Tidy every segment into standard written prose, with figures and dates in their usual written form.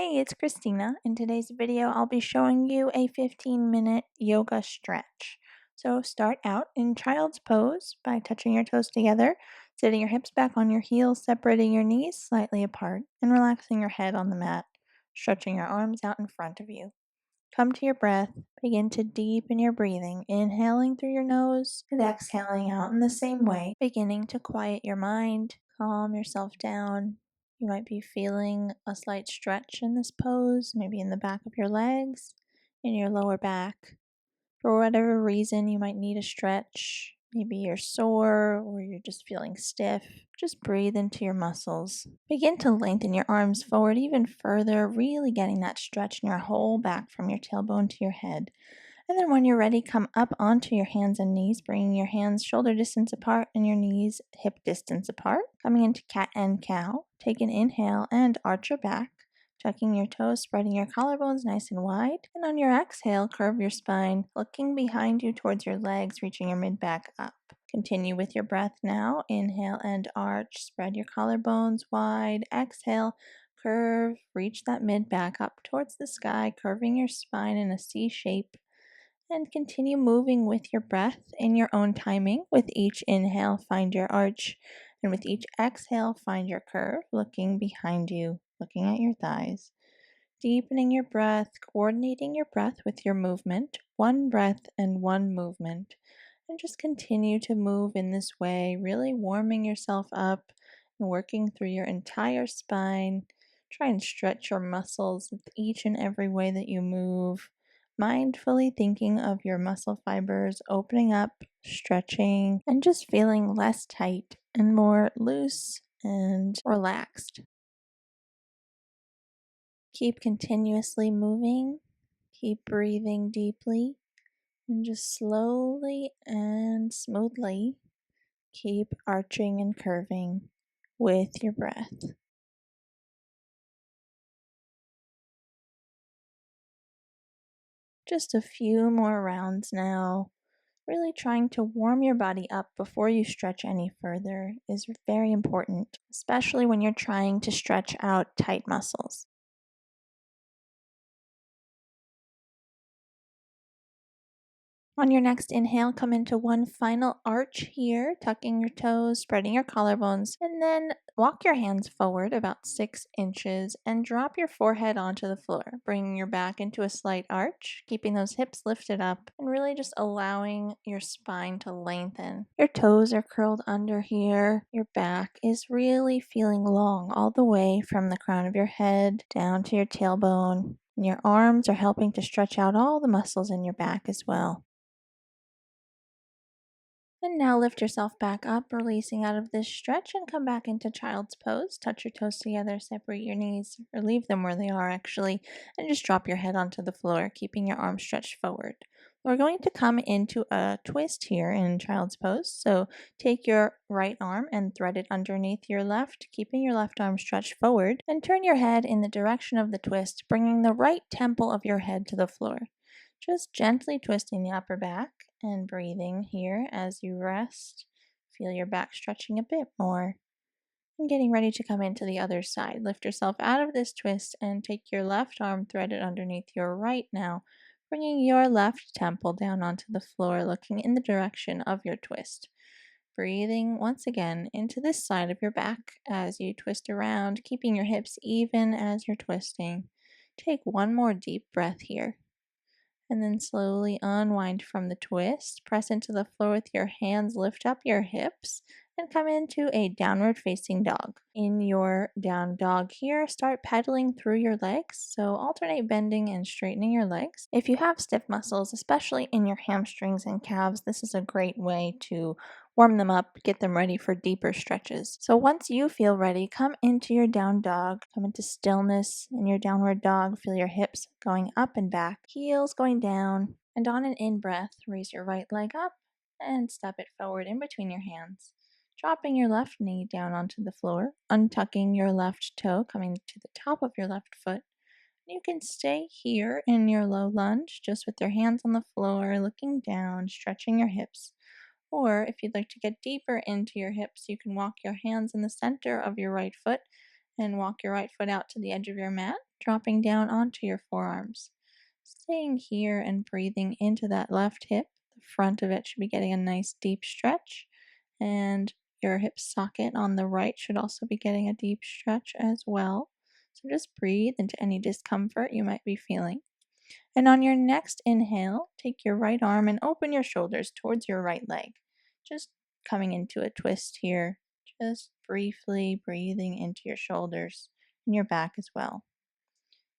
Hey, it's Christina. In today's video, I'll be showing you a 15-minute yoga stretch. So start out in child's pose by touching your toes together, sitting your hips back on your heels, separating your knees slightly apart, and relaxing your head on the mat, stretching your arms out in front of you. Come to your breath. Begin to deepen your breathing, inhaling through your nose and exhaling out in the same way, beginning to quiet your mind, calm yourself down. You might be feeling a slight stretch in this pose, maybe in the back of your legs, in your lower back. For whatever reason, you might need a stretch. Maybe you're sore or you're just feeling stiff. Just breathe into your muscles. Begin to lengthen your arms forward even further, really getting that stretch in your whole back from your tailbone to your head. And then when you're ready, come up onto your hands and knees, bringing your hands shoulder distance apart and your knees hip distance apart. Coming into cat and cow. Take an inhale and arch your back. Tucking your toes, spreading your collarbones nice and wide. And on your exhale, curve your spine, looking behind you towards your legs, reaching your mid-back up. Continue with your breath now. Inhale and arch. Spread your collarbones wide. Exhale, curve. Reach that mid-back up towards the sky, curving your spine in a C shape. And continue moving with your breath in your own timing. With each inhale, find your arch. And with each exhale, find your curve, looking behind you, looking at your thighs. Deepening your breath, coordinating your breath with your movement. One breath and one movement. And just continue to move in this way, really warming yourself up and working through your entire spine. Try and stretch your muscles with each and every way that you move. Mindfully thinking of your muscle fibers opening up, stretching, and just feeling less tight and more loose and relaxed. Keep continuously moving, keep breathing deeply, and just slowly and smoothly keep arching and curving with your breath. Just a few more rounds now. Really trying to warm your body up before you stretch any further is very important, especially when you're trying to stretch out tight muscles. On your next inhale, come into one final arch here, tucking your toes, spreading your collarbones, and then walk your hands forward about 6 inches and drop your forehead onto the floor, bringing your back into a slight arch, keeping those hips lifted up, and really just allowing your spine to lengthen. Your toes are curled under here. Your back is really feeling long all the way from the crown of your head down to your tailbone. And your arms are helping to stretch out all the muscles in your back as well. And now lift yourself back up, releasing out of this stretch, and come back into child's pose. Touch your toes together, separate your knees, or leave them where they are actually, and just drop your head onto the floor, keeping your arms stretched forward. We're going to come into a twist here in child's pose. So take your right arm and thread it underneath your left, keeping your left arm stretched forward, and turn your head in the direction of the twist, bringing the right temple of your head to the floor. Just gently twisting the upper back and breathing here as you rest. Feel your back stretching a bit more. And getting ready to come into the other side. Lift yourself out of this twist and take your left arm threaded underneath your right now, bringing your left temple down onto the floor, looking in the direction of your twist. Breathing once again into this side of your back as you twist around, keeping your hips even as you're twisting. Take one more deep breath here. And then slowly unwind from the twist. Press into the floor with your hands, lift up your hips, and come into a downward facing dog. In your down dog here, start pedaling through your legs. So alternate bending and straightening your legs. If you have stiff muscles, especially in your hamstrings and calves, this is a great way to warm them up, get them ready for deeper stretches. So once you feel ready, come into your down dog, come into stillness in your downward dog. Feel your hips going up and back, heels going down, and on an in-breath, raise your right leg up and step it forward in between your hands. Dropping your left knee down onto the floor, untucking your left toe, coming to the top of your left foot. You can stay here in your low lunge, just with your hands on the floor, looking down, stretching your hips. Or if you'd like to get deeper into your hips, you can walk your hands in the center of your right foot And walk your right foot out to the edge of your mat, dropping down onto your forearms. Staying here and breathing into that left hip. The front of it should be getting a nice deep stretch, and your hip socket on the right should also be getting a deep stretch as well. So just breathe into any discomfort you might be feeling. And on your next inhale, take your right arm and open your shoulders towards your right leg. Just coming into a twist here, just briefly breathing into your shoulders and your back as well.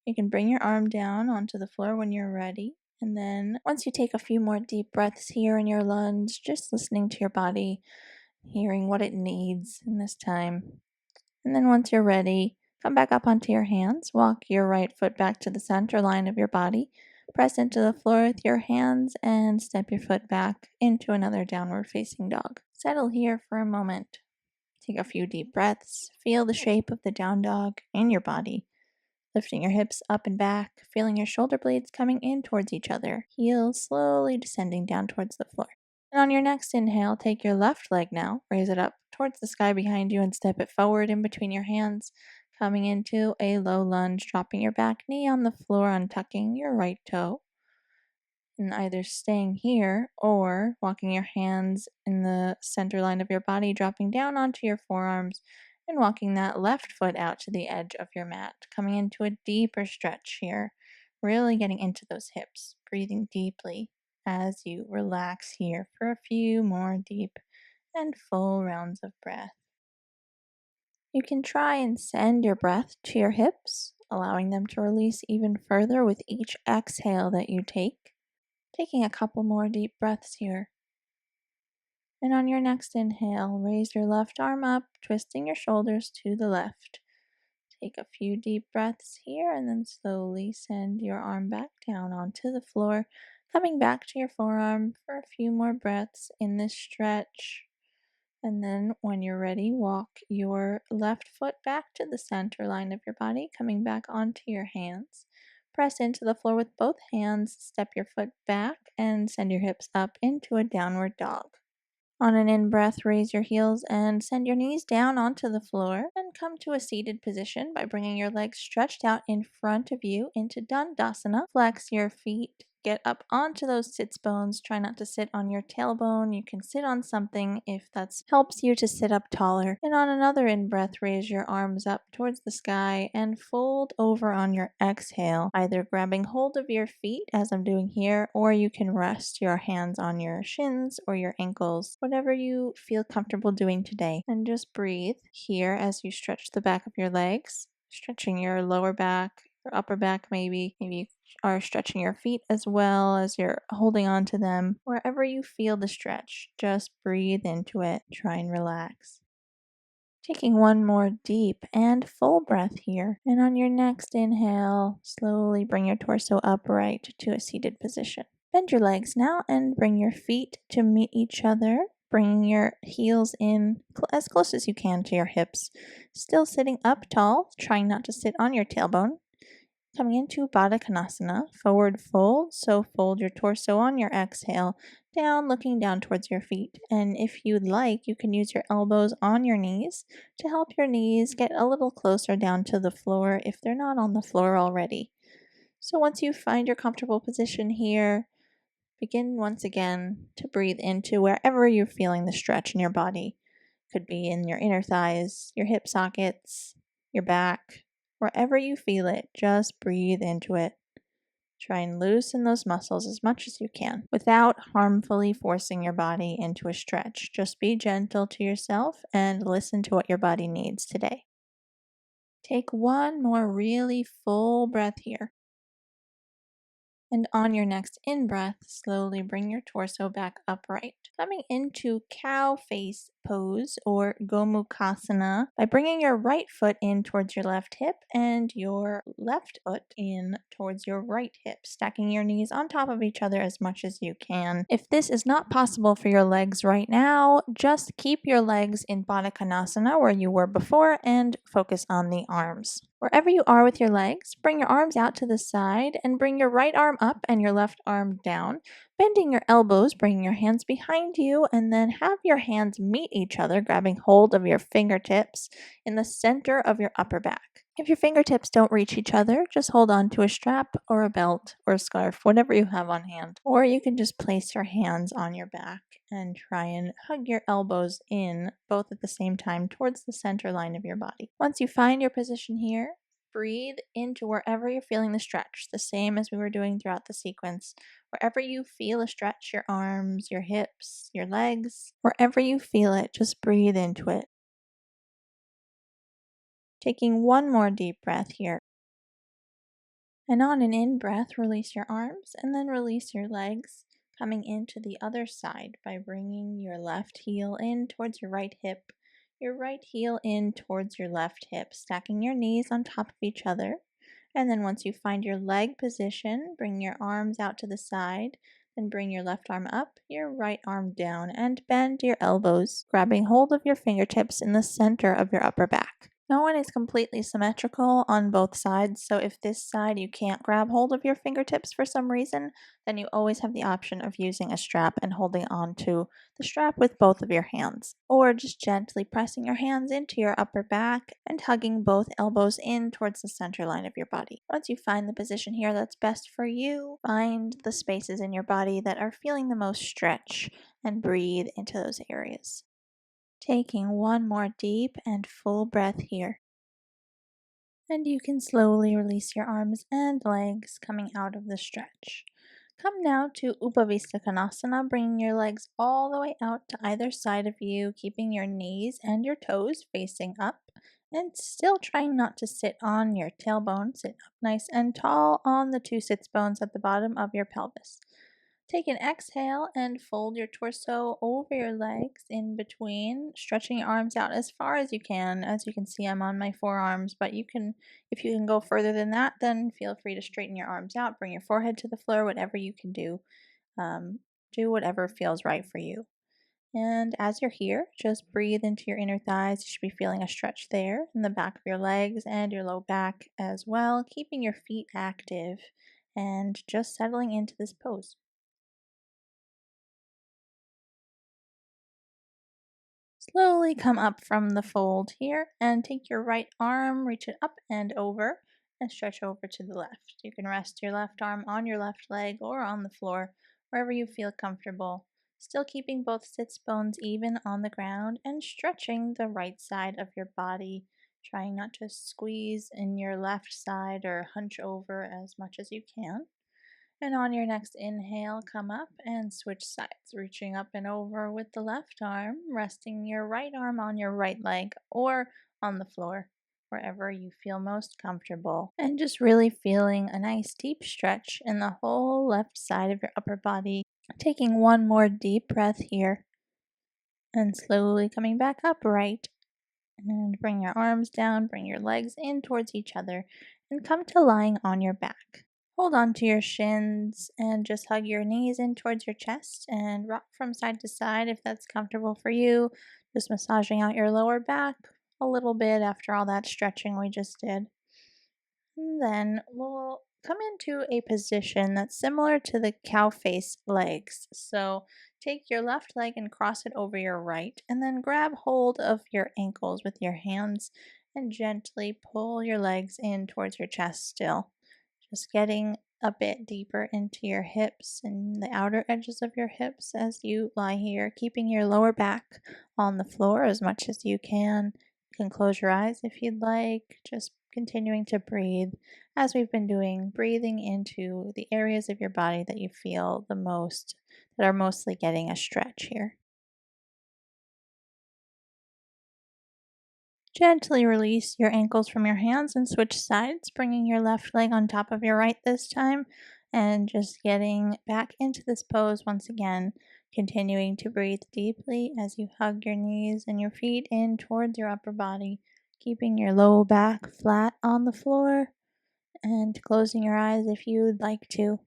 You can bring your arm down onto the floor when you're ready. And then once you take a few more deep breaths here in your lunge, just listening to your body, hearing what it needs in this time. And then once you're ready, come back up onto your hands. Walk your right foot back to the center line of your body. Press into the floor with your hands and step your foot back into another downward facing dog. Settle here for a moment. Take a few deep breaths. Feel the shape of the down dog in your body. Lifting your hips up and back, feeling your shoulder blades coming in towards each other. Heels slowly descending down towards the floor. And on your next inhale, take your left leg now, raise it up towards the sky behind you and step it forward in between your hands, coming into a low lunge, dropping your back knee on the floor, untucking your right toe. And either staying here or walking your hands in the center line of your body, dropping down onto your forearms and walking that left foot out to the edge of your mat, coming into a deeper stretch here, really getting into those hips, breathing deeply as you relax here for a few more deep and full rounds of breath. You can try and send your breath to your hips, allowing them to release even further with each exhale that you take. Taking a couple more deep breaths here. And on your next inhale, raise your left arm up, twisting your shoulders to the left. Take a few deep breaths here and then slowly send your arm back down onto the floor, coming back to your forearm for a few more breaths in this stretch. And then when you're ready, walk your left foot back to the center line of your body, coming back onto your hands. Press into the floor with both hands, step your foot back, and send your hips up into a downward dog. On an in-breath, raise your heels and send your knees down onto the floor and come to a seated position by bringing your legs stretched out in front of you into Dandasana. Flex your feet. Get up onto those sits bones. Try not to sit on your tailbone. You can sit on something if that helps you to sit up taller. And on another in-breath, raise your arms up towards the sky and fold over on your exhale, either grabbing hold of your feet as I'm doing here, or you can rest your hands on your shins or your ankles, whatever you feel comfortable doing today. And just breathe here as you stretch the back of your legs, stretching your lower back, your upper back maybe. Maybe you are stretching your feet as well as you're holding on to them. Wherever you feel the stretch, just breathe into it. Try and relax. Taking one more deep and full breath here. And on your next inhale, slowly bring your torso upright to a seated position. Bend your legs now and bring your feet to meet each other, bringing your heels in as close as you can to your hips. Still sitting up tall, trying not to sit on your tailbone. Coming into Baddha Konasana, forward fold, so fold your torso on your exhale, down, looking down towards your feet. And if you'd like, you can use your elbows on your knees to help your knees get a little closer down to the floor if they're not on the floor already. So once you find your comfortable position here, begin once again to breathe into wherever you're feeling the stretch in your body. Could be in your inner thighs, your hip sockets, your back. Wherever you feel it, just breathe into it. Try and loosen those muscles as much as you can without harmfully forcing your body into a stretch. Just be gentle to yourself and listen to what your body needs today. Take one more really full breath here. And on your next in-breath, slowly bring your torso back upright. Coming into cow face pose or Gomukhasana by bringing your right foot in towards your left hip and your left foot in towards your right hip, stacking your knees on top of each other as much as you can. If this is not possible for your legs right now, just keep your legs in Baddha Konasana where you were before and focus on the arms. Wherever you are with your legs, bring your arms out to the side and bring your right arm up and your left arm down. Bending your elbows, bringing your hands behind you, and then have your hands meet each other, grabbing hold of your fingertips in the center of your upper back. If your fingertips don't reach each other, just hold on to a strap or a belt or a scarf, whatever you have on hand. Or you can just place your hands on your back and try and hug your elbows in both at the same time towards the center line of your body. Once you find your position here, breathe into wherever you're feeling the stretch, the same as we were doing throughout the sequence. Wherever you feel a stretch, your arms, your hips, your legs, wherever you feel it, just breathe into it. Taking one more deep breath here. And on an in breath, release your arms and then release your legs, coming into the other side by bringing your left heel in towards your right hip, your right heel in towards your left hip, stacking your knees on top of each other. And then once you find your leg position, bring your arms out to the side, then bring your left arm up, your right arm down, and bend your elbows, grabbing hold of your fingertips in the center of your upper back. No one is completely symmetrical on both sides, so if this side you can't grab hold of your fingertips for some reason, then you always have the option of using a strap and holding on to the strap with both of your hands, or just gently pressing your hands into your upper back and hugging both elbows in towards the center line of your body. Once you find the position here that's best for you, find the spaces in your body that are feeling the most stretch and breathe into those areas. Taking one more deep and full breath here. And you can slowly release your arms and legs coming out of the stretch. Come now to Upavista Konasana, bringing your legs all the way out to either side of you, keeping your knees and your toes facing up, and still trying not to sit on your tailbone. Sit up nice and tall on the two sits bones at the bottom of your pelvis. Take an exhale and fold your torso over your legs in between, stretching your arms out as far as you can. As you can see, I'm on my forearms, but if you can go further than that, then feel free to straighten your arms out, bring your forehead to the floor, whatever you can do. Do whatever feels right for you. And as you're here, just breathe into your inner thighs. You should be feeling a stretch there in the back of your legs and your low back as well, keeping your feet active and just settling into this pose. Slowly come up from the fold here and take your right arm, reach it up and over, and stretch over to the left. You can rest your left arm on your left leg or on the floor, wherever you feel comfortable. Still keeping both sits bones even on the ground and stretching the right side of your body, trying not to squeeze in your left side or hunch over as much as you can. And on your next inhale, come up and switch sides, reaching up and over with the left arm, resting your right arm on your right leg or on the floor, wherever you feel most comfortable. And just really feeling a nice deep stretch in the whole left side of your upper body. Taking one more deep breath here and slowly coming back upright. And bring your arms down, bring your legs in towards each other, and come to lying on your back. Hold on to your shins and just hug your knees in towards your chest and rock from side to side if that's comfortable for you. Just massaging out your lower back a little bit after all that stretching we just did. And then we'll come into a position that's similar to the cow face legs. So take your left leg and cross it over your right, and then grab hold of your ankles with your hands and gently pull your legs in towards your chest still. Just getting a bit deeper into your hips and the outer edges of your hips as you lie here, keeping your lower back on the floor as much as you can. You can close your eyes if you'd like, just continuing to breathe as we've been doing, breathing into the areas of your body that you feel the most, that are mostly getting a stretch here. Gently release your ankles from your hands and switch sides, bringing your left leg on top of your right this time, and just getting back into this pose once again, continuing to breathe deeply as you hug your knees and your feet in towards your upper body, keeping your low back flat on the floor, and closing your eyes if you would like to.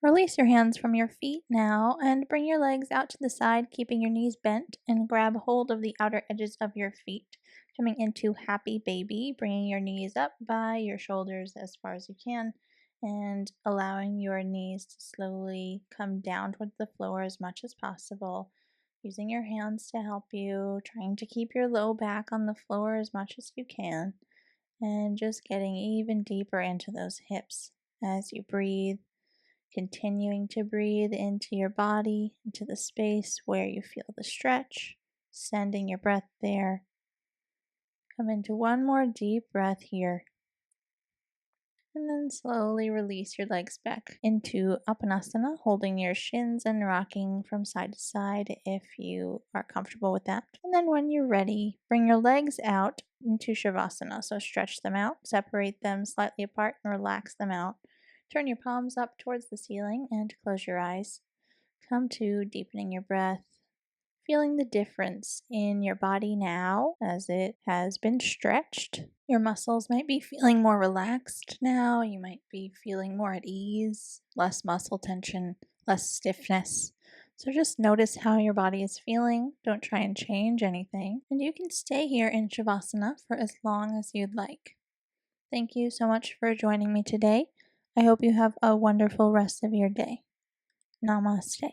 Release your hands from your feet now and bring your legs out to the side, keeping your knees bent, and grab hold of the outer edges of your feet. Coming into happy baby, bringing your knees up by your shoulders as far as you can and allowing your knees to slowly come down towards the floor as much as possible. Using your hands to help you, trying to keep your low back on the floor as much as you can, and just getting even deeper into those hips as you breathe. Continuing to breathe into your body, into the space where you feel the stretch, sending your breath there. Come into one more deep breath here. And then slowly release your legs back into Apanasana, holding your shins and rocking from side to side if you are comfortable with that. And then when you're ready, bring your legs out into Shavasana. So stretch them out, separate them slightly apart, and relax them out. Turn your palms up towards the ceiling and close your eyes. Come to deepening your breath, feeling the difference in your body now as it has been stretched. Your muscles might be feeling more relaxed now. You might be feeling more at ease, less muscle tension, less stiffness. So just notice how your body is feeling. Don't try and change anything. And you can stay here in Shavasana for as long as you'd like. Thank you so much for joining me today. I hope you have a wonderful rest of your day. Namaste.